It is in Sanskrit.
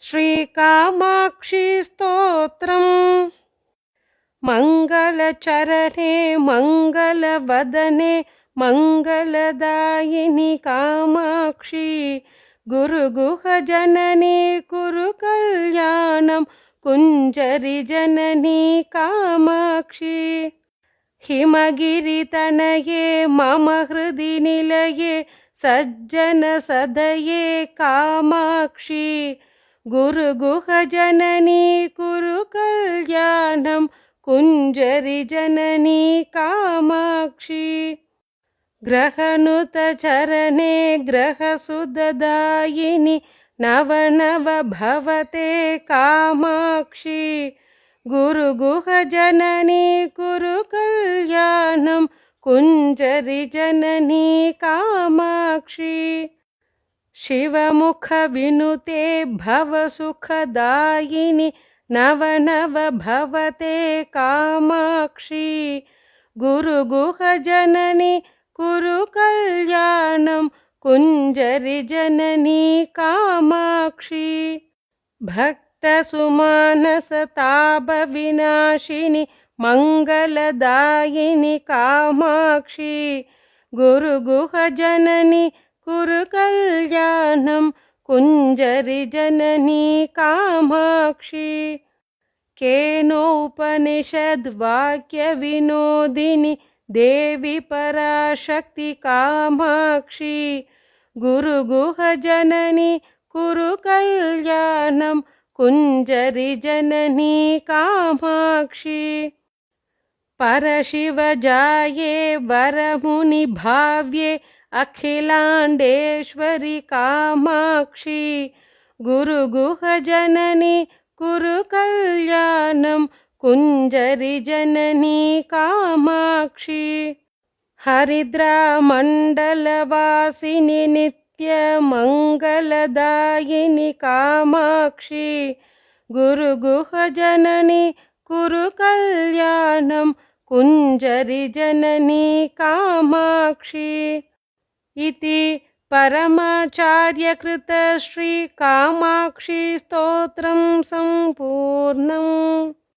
श्रीकामाक्षी स्तोत्रम्। मङ्गलचरणे मङ्गलवदने मङ्गलदायिनि कामाक्षी गुरुगुहजननी कुरु कल्याणं कुञ्जरिजननी कामाक्षी हिमगिरितनये मम हृदि निलये सज्जनसदये कामाक्षी गुरुगुहजननी कुरु कल्याणं कुञ्जरिजननी कामाक्षी ग्रहनुतचरणे ग्रहसुददायिनि नव नव भवते कामाक्षी गुरुगुहजननी कुरु कल्याणं कुञ्जरिजननी कामाक्षी शिवमुखविनुते भवसुखदायिनि नव नव भवते कामाक्षी गुरुगुहजननी कुरु कल्याणं कुञ्जरिजननी कामाक्षी भक्तसुमानसतापविनाशिनि मङ्गलदायिनि कामाक्षी गुरुगुहजननी कुरु कल्याणं कुञ्जरिजननी कामाक्षी केनोपनिषद्वाक्यविनोदिनि देवी पराशक्ति कामाक्षी गुरुगुहजननी कुरु कल्याणं कुञ्जरिजननी कामाक्षी परशिवजाये वरमुनिभाव्ये अखिलाण्डेश्वरि कामाक्षी गुरुगुहजननी कुरु कल्याणं कुञ्जरिजननी कामाक्षी हरिद्रामण्डलवासिनि नित्यमङ्गलदायिनि कामाक्षी गुरुगुहजननी कुरु कल्याणं कुञ्जरिजननी कामाक्षी इति परमाचार्यकृत श्रीकामाक्षी स्तोत्रं सम्पूर्णम्।